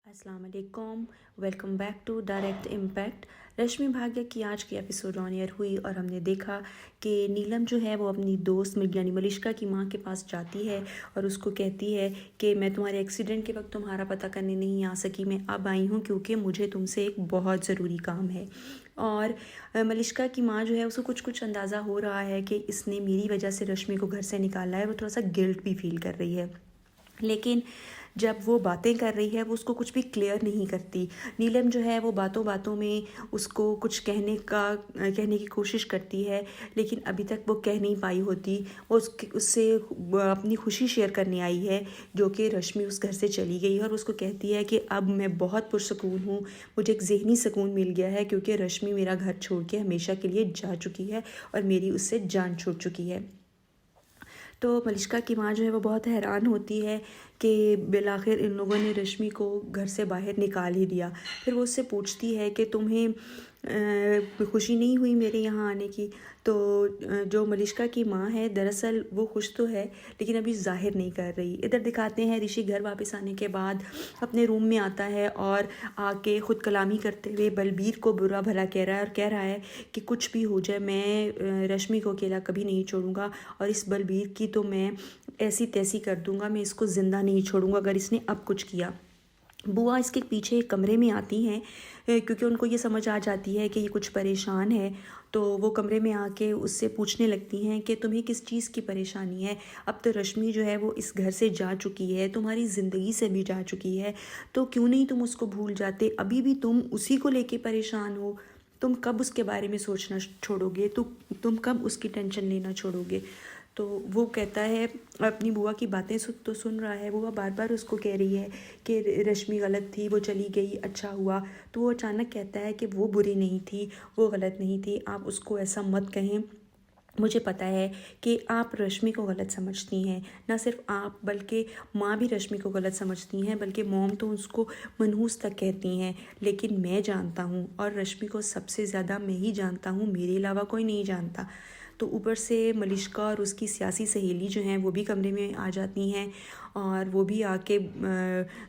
अस्सलाम वालेकुम, welcome back to direct impact. Rashmi Bhagya की आज की एपिसोड ऑन एयर हुई और हमने देखा कि नीलम जो है वो अपनी दोस्त यानी मलिश्का की माँ के पास जाती है और उसको कहती है कि मैं तुम्हारे एक्सीडेंट के वक्त तुम्हारा पता करने नहीं आ सकी, मैं अब आई हूँ क्योंकि मुझे तुमसे एक बहुत ज़रूरी काम है। और मलिश्का की माँ जो है उसको कुछ कुछ अंदाज़ा हो रहा है कि इसने मेरी वजह से रश्मि को घर से निकाला है। वो थोड़ा सा गिल्ट भी फील कर रही है, लेकिन जब वो बातें कर रही है वो उसको कुछ भी क्लियर नहीं करती। नीलम जो है वो बातों बातों में उसको कुछ कहने की कोशिश करती है, लेकिन अभी तक वो कह नहीं पाई होती। वो उससे अपनी खुशी शेयर करने आई है जो कि रश्मि उस घर से चली गई है, और उसको कहती है कि अब मैं बहुत पुरसकून हूँ, मुझे एक ज़हनी सुकून मिल गया है क्योंकि रश्मि मेरा घर छोड़ के हमेशा के लिए जा चुकी है और मेरी उससे जान छूट चुकी है। तो मलिश्का की माँ जो है वो बहुत हैरान होती है कि बिलाखिर इन लोगों ने रश्मि को घर से बाहर निकाल ही दिया। फिर वो उससे पूछती है कि तुम्हें खुशी नहीं हुई मेरे यहाँ आने की। तो जो मलिश्का की माँ है दरअसल वो खुश तो है लेकिन अभी जाहिर नहीं कर रही। इधर दिखाते हैं ऋषि घर वापस आने के बाद अपने रूम में आता है और आके ख़ुद कलामी करते हुए बलबीर को बुरा भला कह रहा है और कह रहा है कि कुछ भी हो जाए मैं रश्मि को अकेला कभी नहीं छोड़ूंगा, और इस बलबीर की तो मैं ऐसी तैसी कर दूंगा, मैं इसको ज़िंदा नहीं छोड़ूंगा अगर इसने अब कुछ किया। बुआ इसके पीछे एक कमरे में आती हैं क्योंकि उनको ये समझ आ जाती है कि ये कुछ परेशान है। तो वो कमरे में आके उससे पूछने लगती हैं कि तुम्हें किस चीज़ की परेशानी है। अब तो रश्मि जो है वो इस घर से जा चुकी है, तुम्हारी ज़िंदगी से भी जा चुकी है, तो क्यों नहीं तुम उसको भूल जाते। अभी भी तुम उसी को लेके परेशान हो, तुम कब उसके बारे में सोचना छोड़ोगे, तुम कब उसकी टेंशन लेना छोड़ोगे। तो वो कहता है, अपनी बुआ की बातें सुन रहा है। बुआ बार बार उसको कह रही है कि रश्मि गलत थी, वो चली गई, अच्छा हुआ। तो वो अचानक कहता है कि वो बुरी नहीं थी, वो गलत नहीं थी, आप उसको ऐसा मत कहें। मुझे पता है कि आप रश्मि को गलत समझती हैं, ना सिर्फ आप बल्कि माँ भी रश्मि को गलत समझती हैं, बल्कि मॉम तो उसको मनहूस तक कहती हैं। लेकिन मैं जानता हूँ और रश्मि को सबसे ज़्यादा मैं ही जानता हूँ, मेरे अलावा कोई नहीं जानता। तो ऊपर से मलिश्का और उसकी सियासी सहेली जो हैं वो भी कमरे में आ जाती हैं और वो भी आके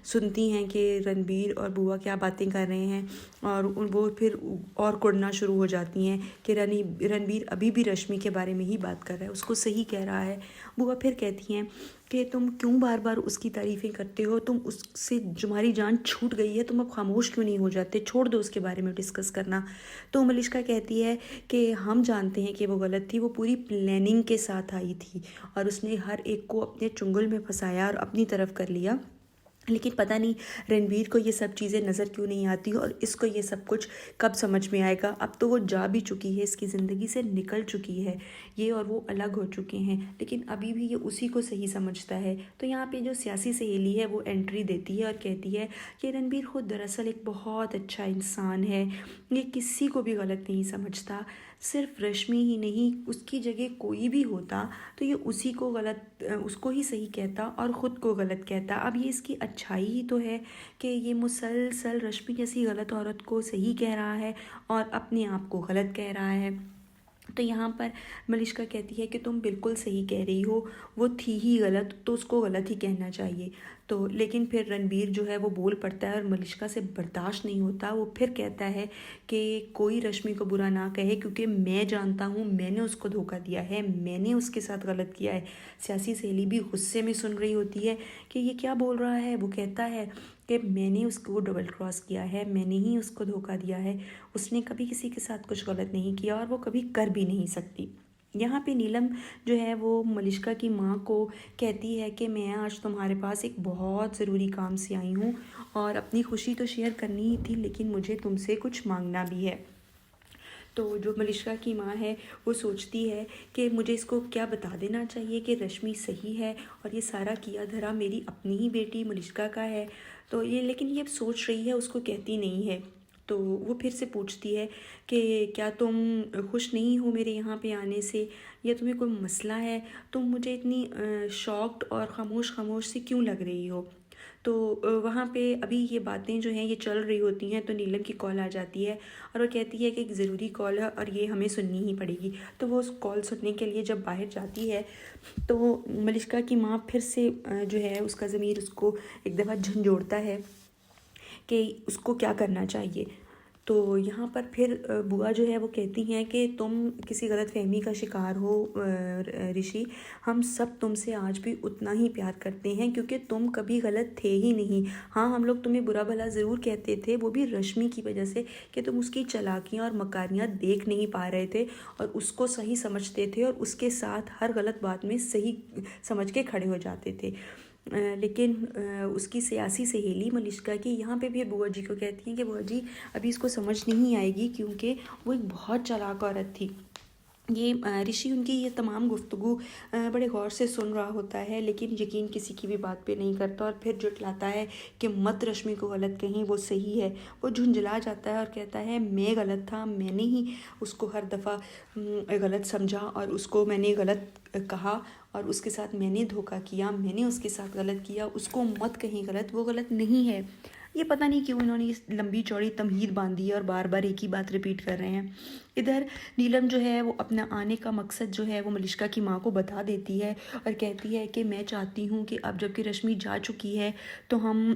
सुनती हैं कि रणबीर और बुआ क्या बातें कर रहे हैं, और वो फिर और कुड़ना शुरू हो जाती हैं कि रणबीर अभी भी रश्मि के बारे में ही बात कर रहा है, उसको सही कह रहा है। बुआ फिर कहती हैं कि तुम क्यों बार बार उसकी तारीफ़ें करते हो, तुम उससे तुम्हारी जान छूट गई है, तुम अब खामोश क्यों नहीं हो जाते, छोड़ दो उसके बारे में डिस्कस करना। तो मलिश्का कहती है कि हम जानते हैं कि वो गलत थी, वो पूरी प्लानिंग के साथ आई थी और उसने हर एक को अपने चुंगल में फंसाया और अपनी तरफ कर लिया। लेकिन पता नहीं रणबीर को ये सब चीज़ें नज़र क्यों नहीं आती और इसको ये सब कुछ कब समझ में आएगा। अब तो वो जा भी चुकी है, इसकी ज़िंदगी से निकल चुकी है ये, और वो अलग हो चुके हैं, लेकिन अभी भी ये उसी को सही समझता है। तो यहाँ पे जो सियासी सहेली है वो एंट्री देती है और कहती है कि रणबीर खुद दरअसल एक बहुत अच्छा इंसान है, ये किसी को भी गलत नहीं समझता। सिर्फ रश्मि ही नहीं, उसकी जगह कोई भी होता तो ये उसी को गलत उसको ही सही कहता और ख़ुद को गलत कहता। अब ये इसकी अच्छाई ही तो है कि ये मुसलसल रश्मि जैसी गलत औरत को सही कह रहा है और अपने आप को गलत कह रहा है। तो यहाँ पर मलिश्का कहती है कि तुम बिल्कुल सही कह रही हो, वो थी ही गलत तो उसको गलत ही कहना चाहिए। तो लेकिन फिर रणबीर जो है वो बोल पड़ता है और मलिश्का से बर्दाश्त नहीं होता। वो फिर कहता है कि कोई रश्मि को बुरा ना कहे क्योंकि मैं जानता हूँ, मैंने उसको धोखा दिया है, मैंने उसके साथ गलत किया है। सियासी सहेली भी गुस्से में सुन रही होती है कि ये क्या बोल रहा है। वो कहता है कि मैंने उसको डबल क्रॉस किया है, मैंने ही उसको धोखा दिया है, उसने कभी किसी के साथ कुछ गलत नहीं किया और वो कभी कर भी नहीं सकती। यहाँ पे नीलम जो है वो मलिश्का की माँ को कहती है कि मैं आज तुम्हारे पास एक बहुत ज़रूरी काम से आई हूँ और अपनी खुशी तो शेयर करनी ही थी, लेकिन मुझे तुमसे कुछ मांगना भी है। तो जो मलिश्का की माँ है वो सोचती है कि मुझे इसको क्या बता देना चाहिए कि रश्मि सही है और ये सारा किया धरा मेरी अपनी ही बेटी मलिश्का का है। तो ये लेकिन ये सोच रही है, उसको कहती नहीं है। तो वो फिर से पूछती है कि क्या तुम खुश नहीं हो मेरे यहाँ पे आने से, या तुम्हें कोई मसला है, तुम मुझे इतनी शॉक्ड और खामोश खामोश सी क्यों लग रही हो। तो वहाँ पे अभी ये बातें जो हैं ये चल रही होती हैं तो नीलम की कॉल आ जाती है और वो कहती है कि एक ज़रूरी कॉल है और ये हमें सुननी ही पड़ेगी। तो वो उस कॉल सुनने के लिए जब बाहर जाती है तो मलिश्का की माँ फिर से जो है उसका ज़मीर उसको एक दफ़ा झंझोड़ता है कि उसको क्या करना चाहिए। तो यहाँ पर फिर बुआ जो है वो कहती हैं कि तुम किसी गलतफहमी का शिकार हो ऋषि, हम सब तुमसे आज भी उतना ही प्यार करते हैं क्योंकि तुम कभी गलत थे ही नहीं। हाँ, हम लोग तुम्हें बुरा भला ज़रूर कहते थे, वो भी रश्मि की वजह से कि तुम उसकी चालाकियाँ और मकारियाँ देख नहीं पा रहे थे और उसको सही समझते थे और उसके साथ हर गलत बात में सही समझ के खड़े हो जाते थे। लेकिन उसकी सियासी सहेली मलिश्का की यहाँ पे भी बुआ जी को कहती हैं कि बुआ जी अभी इसको समझ नहीं आएगी क्योंकि वो एक बहुत चालाक औरत थी। ये ऋषि उनकी ये तमाम गुफ्तगू बड़े गौर से सुन रहा होता है, लेकिन यकीन किसी की भी बात पे नहीं करता और फिर जुटलाता है कि मत रश्मि को गलत कहीं, वो सही है। वो झुंझला जाता है और कहता है मैं गलत था, मैंने ही उसको हर दफ़ा गलत समझा और उसको मैंने गलत कहा और उसके साथ मैंने धोखा किया, मैंने उसके साथ गलत किया, उसको मत कहीं गलत, वो गलत नहीं है। ये पता नहीं क्यों इन्होंने इस लंबी चौड़ी तमहीद बांधी है और बार बार एक ही बात रिपीट कर रहे हैं। इधर नीलम जो है वो अपना आने का मकसद जो है वो मलिश्का की माँ को बता देती है और कहती है कि मैं चाहती हूँ कि अब जबकि रश्मि जा चुकी है तो हम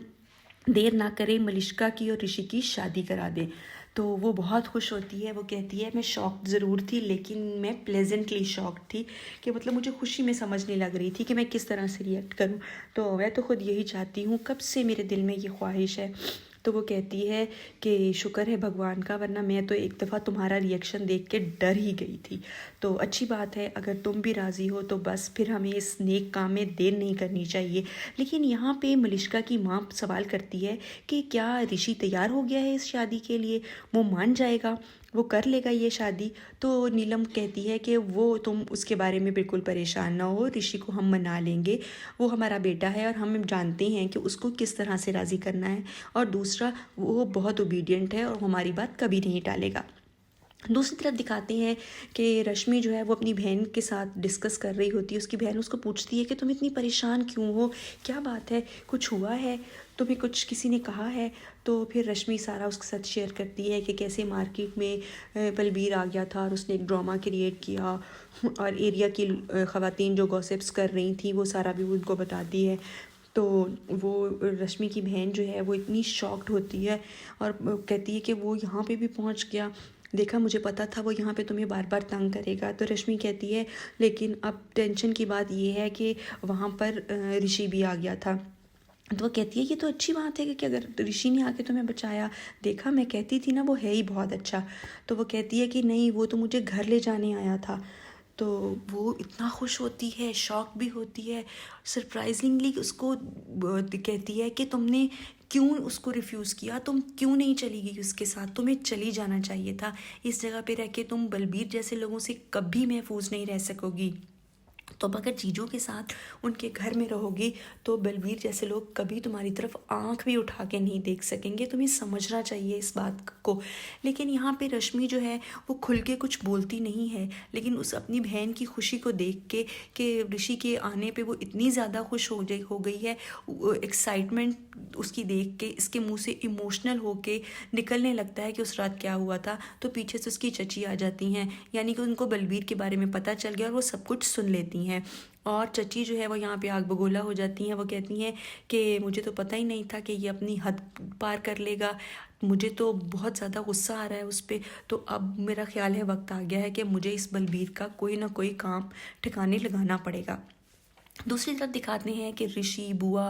देर ना करें, मलिश्का की और ऋषि की शादी करा दें। तो वो बहुत खुश होती है, वो कहती है मैं शॉक्ड ज़रूर थी लेकिन मैं प्लेजेंटली शॉक्ड थी कि मतलब मुझे खुशी में समझ नहीं लग रही थी कि मैं किस तरह से रिएक्ट करूं। तो मैं तो ख़ुद यही चाहती हूँ, कब से मेरे दिल में ये ख्वाहिश है। तो वो कहती है कि शुक्र है भगवान का, वरना मैं तो एक दफ़ा तुम्हारा रिएक्शन देख के डर ही गई थी। तो अच्छी बात है, अगर तुम भी राज़ी हो तो बस फिर हमें इस नेक काम में देर नहीं करनी चाहिए। लेकिन यहाँ पे मलिश्का की माँ सवाल करती है कि क्या ऋषि तैयार हो गया है इस शादी के लिए, वो मान जाएगा, वो कर लेगा ये शादी। तो नीलम कहती है कि वो तुम उसके बारे में बिल्कुल परेशान ना हो, ऋषि को हम मना लेंगे, वो हमारा बेटा है और हम जानते हैं कि उसको किस तरह से राज़ी करना है, और दूसरा वो बहुत ओबीडियंट है और हमारी बात कभी नहीं टालेगा। दूसरी तरफ दिखाते हैं कि रश्मि जो है वो अपनी बहन के साथ डिस्कस कर रही होती है। उसकी बहन उसको पूछती है कि तुम इतनी परेशान क्यों हो, क्या बात है, कुछ हुआ है, तुम्हें कुछ किसी ने कहा है। तो फिर रश्मि सारा उसके साथ शेयर करती है कि कैसे मार्केट में बलबीर आ गया था और उसने एक ड्रामा क्रिएट किया और एरिया की ख़वातीन जो गॉसिप्स कर रही थी वो सारा भी उनको बताती है। तो वो रश्मि की बहन जो है वो इतनी शॉक्ड होती है और कहती है कि वो यहाँ पे भी पहुँच गया, देखा मुझे पता था वो यहाँ पे तुम्हें बार बार तंग करेगा। तो रश्मि कहती है लेकिन अब टेंशन की बात ये है कि वहाँ पर ऋषि भी आ गया था। तो वो कहती है ये तो अच्छी बात है कि अगर ऋषि ने आके तुम्हें बचाया, देखा मैं कहती थी ना वो है ही बहुत अच्छा। तो वो कहती है कि नहीं, वो तो मुझे घर ले जाने आया था। तो वो इतना खुश होती है, शॉक भी होती है, सरप्राइजिंगली उसको कहती है कि तुमने क्यों उसको रिफ्यूज़ किया, तुम क्यों नहीं चली गई उसके साथ, तुम्हें चली जाना चाहिए था। इस जगह पे रह के तुम बलबीर जैसे लोगों से कभी महफूज नहीं रह सकोगी। तो अगर जीजू के साथ उनके घर में रहोगी तो बलबीर जैसे लोग कभी तुम्हारी तरफ आंख भी उठा के नहीं देख सकेंगे, तुम्हें समझना चाहिए इस बात को। लेकिन यहाँ पे रश्मि जो है वो खुल के कुछ बोलती नहीं है, लेकिन उस अपनी बहन की खुशी को देख के कि ऋषि के आने पे वो इतनी ज़्यादा खुश हो गई है, एक्साइटमेंट उसकी देख के इसके मुंह से इमोशनल होके निकलने लगता है कि उस रात क्या हुआ था। तो पीछे से उसकी चची आ जाती हैं, यानी कि उनको बलबीर के बारे में पता चल गया और वो सब कुछ सुन लेती हैं। और चची जो है वो यहाँ पे आग बगोला हो जाती हैं। वो कहती हैं कि मुझे तो पता ही नहीं था कि ये अपनी हद पार कर लेगा, मुझे तो बहुत ज़्यादा गुस्सा आ रहा है उस पर। तो अब मेरा ख्याल है वक्त आ गया है कि मुझे इस बलबीर का कोई ना कोई काम ठिकाने लगाना पड़ेगा। दूसरी तरफ दिखाते हैं कि ऋषि, बुआ,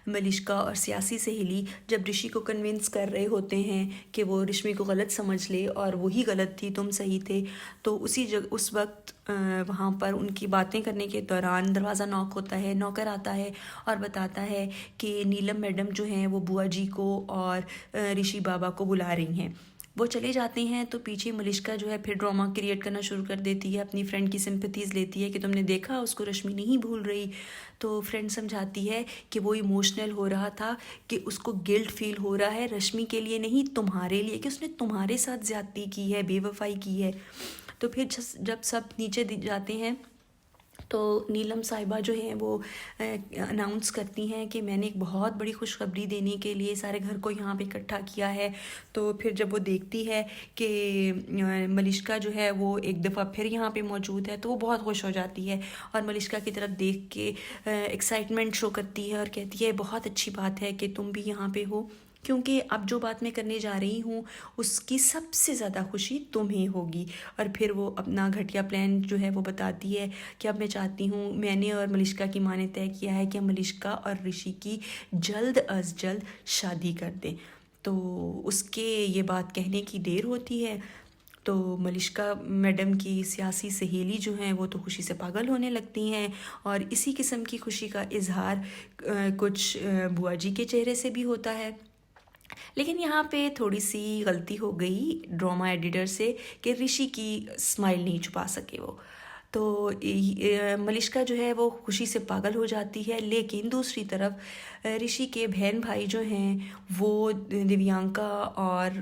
मलिश्का और सियासी सहेली जब ऋषि को कन्विंस कर रहे होते हैं कि वो रश्मि को गलत समझ ले और वही गलत थी, तुम सही थे। तो उस वक्त वहाँ पर उनकी बातें करने के दौरान दरवाज़ा नॉक होता है, नौकर आता है और बताता है कि नीलम मैडम जो हैं वो बुआ जी को और ऋषि बाबा को बुला रही हैं। वो चले जाते हैं तो पीछे मलिश्का जो है फिर ड्रामा क्रिएट करना शुरू कर देती है, अपनी फ्रेंड की सिंपैथीज़ लेती है कि तुमने देखा उसको रश्मि नहीं भूल रही। तो फ्रेंड समझाती है कि वो इमोशनल हो रहा था, कि उसको गिल्ट फील हो रहा है रश्मि के लिए नहीं, तुम्हारे लिए, कि उसने तुम्हारे साथ ज़्यादती की है, बेवफाई की है। तो फिर जब सब नीचे जाते हैं तो नीलम साहिबा जो हैं वो अनाउंस करती हैं कि मैंने एक बहुत बड़ी खुशखबरी देने के लिए सारे घर को यहाँ पे इकट्ठा किया है। तो फिर जब वो देखती है कि मलिश्का जो है वो एक दफ़ा फिर यहाँ पे मौजूद है तो वो बहुत खुश हो जाती है और मलिश्का की तरफ देख के एक्साइटमेंट शो करती है और कहती है बहुत अच्छी बात है कि तुम भी यहाँ पे हो। क्योंकि अब जो बात मैं करने जा रही हूँ उसकी सबसे ज़्यादा खुशी तुम्हें होगी। और फिर वो अपना घटिया प्लान जो है वो बताती है कि अब मैं चाहती हूँ, मैंने और मलिष्का की माँ ने तय किया है कि हम मलिष्का और ऋषि की जल्द अज जल्द शादी कर दें। तो उसके ये बात कहने की देर होती है तो मलिष्का मैडम की सियासी सहेली जो हैं वो तो खुशी से पागल होने लगती हैं। और इसी किस्म की खुशी का इजहार कुछ बुआ जी के चेहरे से भी होता है। लेकिन यहाँ पे थोड़ी सी गलती हो गई ड्रामा एडिटर से कि ऋषि की स्माइल नहीं छुपा सके वो। तो मलिष्का जो है वो खुशी से पागल हो जाती है। लेकिन दूसरी तरफ ऋषि के बहन भाई जो हैं वो दिव्यांका और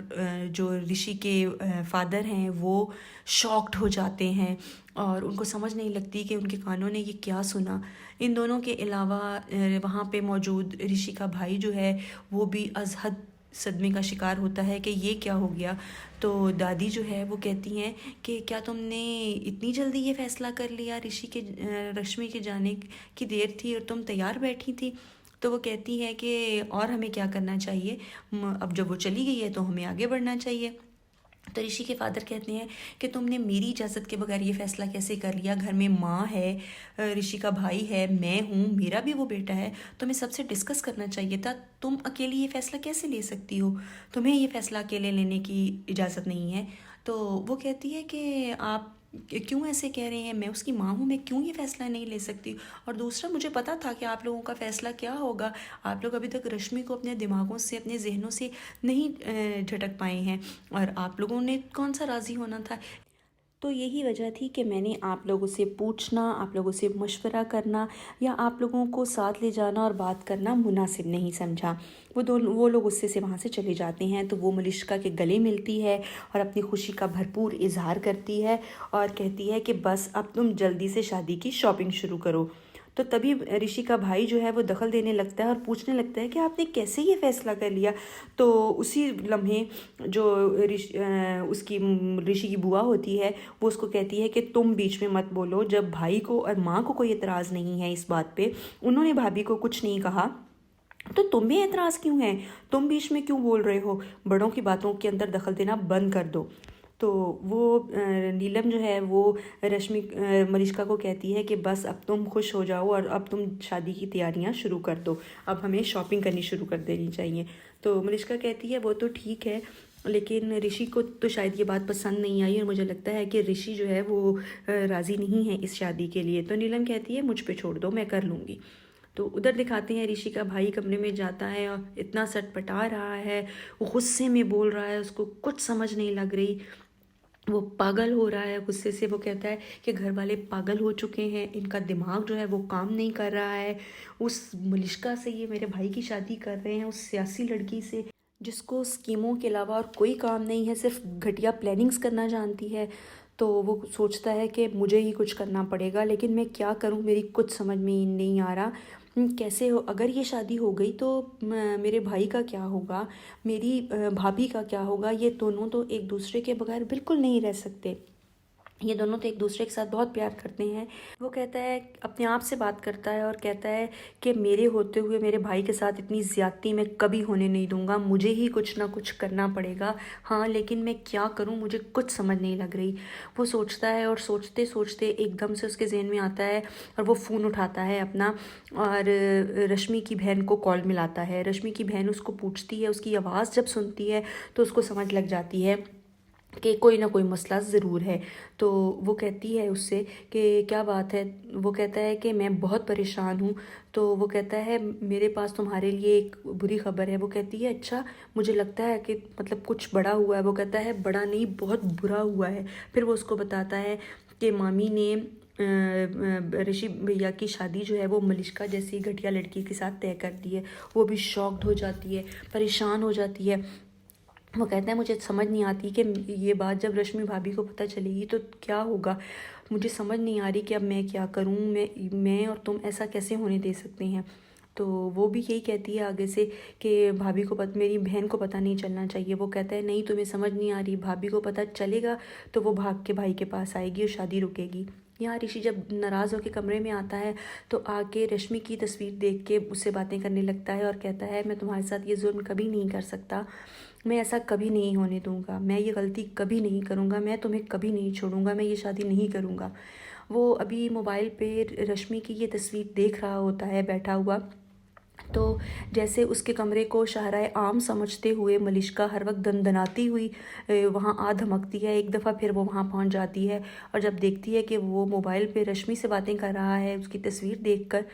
जो ऋषि के फादर हैं वो शॉक्ड हो जाते हैं और उनको समझ नहीं लगती कि उनके कानों ने ये क्या सुना। इन दोनों के अलावा वहाँ पे मौजूद ऋषि का भाई जो है वो भी अजहद सदमे का शिकार होता है कि ये क्या हो गया। तो दादी जो है वो कहती हैं कि क्या तुमने इतनी जल्दी ये फ़ैसला कर लिया, ऋषि के रश्मि के जाने की देर थी और तुम तैयार बैठी थी। तो वो कहती है कि और हमें क्या करना चाहिए, अब जब वो चली गई है तो हमें आगे बढ़ना चाहिए। तो ऋषि के फादर कहते हैं कि तुमने मेरी इजाज़त के बगैर ये फ़ैसला कैसे कर लिया, घर में माँ है, ऋषि का भाई है, मैं हूँ, मेरा भी वो बेटा है, तुम्हें सबसे डिस्कस करना चाहिए था। तुम अकेली ये फ़ैसला कैसे ले सकती हो, तुम्हें ये फ़ैसला अकेले लेने की इजाज़त नहीं है। तो वो कहती है कि आप क्यों ऐसे कह रहे हैं, मैं उसकी माँ हूँ, मैं क्यों ये फ़ैसला नहीं ले सकती। और दूसरा, मुझे पता था कि आप लोगों का फ़ैसला क्या होगा। आप लोग अभी तक रश्मि को अपने दिमागों से, अपने जहनों से नहीं झटक पाए हैं और आप लोगों ने कौन सा राज़ी होना था। तो यही वजह थी कि मैंने आप लोगों से पूछना, आप लोगों से मशवरा करना या आप लोगों को साथ ले जाना और बात करना मुनासिब नहीं समझा। वो लोग गुस्से से वहाँ से चले जाते हैं। तो वो मलिष्का के गले मिलती है और अपनी खुशी का भरपूर इजहार करती है और कहती है कि बस अब तुम जल्दी से शादी की शॉपिंग शुरू करो। तो तभी ऋषि का भाई जो है वो दखल देने लगता है और पूछने लगता है कि आपने कैसे ये फ़ैसला कर लिया। तो उसी लम्हे जो उसकी ऋषि की बुआ होती है वो उसको कहती है कि तुम बीच में मत बोलो। जब भाई को और माँ को कोई एतराज़ नहीं है इस बात पे, उन्होंने भाभी को कुछ नहीं कहा, तो तुम्हें एतराज़ क्यों है, तुम बीच में क्यों बोल रहे हो, बड़ों की बातों के अंदर दखल देना बंद कर दो। तो वो नीलम जो है वो रश्मि मलिष्का को कहती है कि बस अब तुम खुश हो जाओ और अब तुम शादी की तैयारियां शुरू कर दो, अब हमें शॉपिंग करनी शुरू कर देनी चाहिए। तो मलिष्का कहती है वो तो ठीक है, लेकिन ऋषि को तो शायद ये बात पसंद नहीं आई और मुझे लगता है कि ऋषि जो है वो राज़ी नहीं है इस शादी के लिए। तो नीलम कहती है मुझ पे छोड़ दो, मैं कर लूँगी। तो उधर दिखाते हैं ऋषि का भाई कमरे में जाता है और इतना सटपटा रहा है, वो गुस्से में बोल रहा है, उसको कुछ समझ नहीं लग रही, वो पागल हो रहा है गुस्से से। वो कहता है कि घर वाले पागल हो चुके हैं, इनका दिमाग जो है वो काम नहीं कर रहा है। उस मलिष्का से ये मेरे भाई की शादी कर रहे हैं, उस सियासी लड़की से जिसको स्कीमों के अलावा और कोई काम नहीं है, सिर्फ घटिया प्लानिंग्स करना जानती है। तो वो सोचता है कि मुझे ही कुछ करना पड़ेगा, लेकिन मैं क्या करूं, मेरी कुछ समझ में नहीं आ रहा। कैसे हो, अगर ये शादी हो गई तो मेरे भाई का क्या होगा, मेरी भाभी का क्या होगा। ये दोनों तो एक दूसरे के बगैर बिल्कुल नहीं रह सकते, ये दोनों तो एक दूसरे के साथ बहुत प्यार करते हैं। वो कहता है, अपने आप से बात करता है और कहता है कि मेरे होते हुए मेरे भाई के साथ इतनी ज़्यादती मैं कभी होने नहीं दूंगा, मुझे ही कुछ ना कुछ करना पड़ेगा। हाँ, लेकिन मैं क्या करूं, मुझे कुछ समझ नहीं लग रही। वो सोचता है और सोचते सोचते एकदम से उसके जहन में आता है और वो फ़ोन उठाता है अपना और रश्मि की बहन को कॉल मिलाता है। रश्मि की बहन उसको पूछती है, उसकी आवाज़ जब सुनती है तो उसको समझ लग जाती है कि कोई ना कोई मसला ज़रूर है। तो वो कहती है उससे कि क्या बात है। वो कहता है कि मैं बहुत परेशान हूँ। तो वो कहता है मेरे पास तुम्हारे लिए एक बुरी खबर है। वो कहती है अच्छा, मुझे लगता है कि मतलब कुछ बड़ा हुआ है। वो कहता है बड़ा नहीं, बहुत बुरा हुआ है। फिर वो उसको बताता है कि मामी ने ऋषि भैया की शादी जो है वो मलिष्का जैसी घटिया लड़की के साथ तय कर दी है। वो भी शॉक्ड हो जाती है, परेशान हो जाती है। वो कहता है मुझे समझ नहीं आती कि ये बात जब रश्मि भाभी को पता चलेगी तो क्या होगा, मुझे समझ नहीं आ रही कि अब मैं क्या करूं। मैं और तुम ऐसा कैसे होने दे सकते हैं। तो वो भी यही कहती है आगे से कि भाभी को मेरी बहन को पता नहीं चलना चाहिए। वो कहता है नहीं, तुम्हें समझ नहीं आ रही, भाभी को पता चलेगा तो वो भाग के भाई के पास आएगी और शादी रुकेगी। यहाँ ऋषि जब नाराज़ होकर कमरे में आता है तो आके रश्मि की तस्वीर देख के उससे बातें करने लगता है और कहता है मैं तुम्हारे साथ ये जुल्म कभी नहीं कर सकता, मैं ऐसा कभी नहीं होने दूंगा, मैं ये गलती कभी नहीं करूँगा, मैं तुम्हें कभी नहीं छोड़ूंगा, मैं ये शादी नहीं करूँगा। वो अभी मोबाइल पे रश्मि की ये तस्वीर देख रहा होता है बैठा हुआ। तो जैसे उसके कमरे को शाहराए आम समझते हुए मलिश्का हर वक्त दनदनाती हुई वहाँ आ धमकती है। एक दफ़ा फिर वो वहाँ पहुँच जाती है और जब देखती है कि वो मोबाइल पे रश्मि से बातें कर रहा है उसकी तस्वीर देखकर,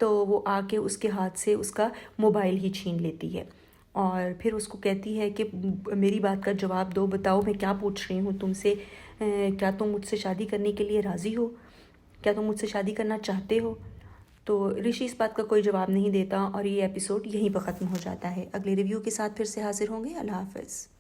तो वो आके उसके हाथ से उसका मोबाइल ही छीन लेती है और फिर उसको कहती है कि मेरी बात का जवाब दो, बताओ मैं क्या पूछ रही हूँ तुमसे, क्या तुम मुझसे शादी करने के लिए राज़ी हो, क्या तुम मुझसे शादी करना चाहते हो। तो ऋषि इस बात का कोई जवाब नहीं देता और ये एपिसोड यहीं पर ख़त्म हो जाता है। अगले रिव्यू के साथ फिर से हाजिर होंगे। अल्लाह हाफ़िज़।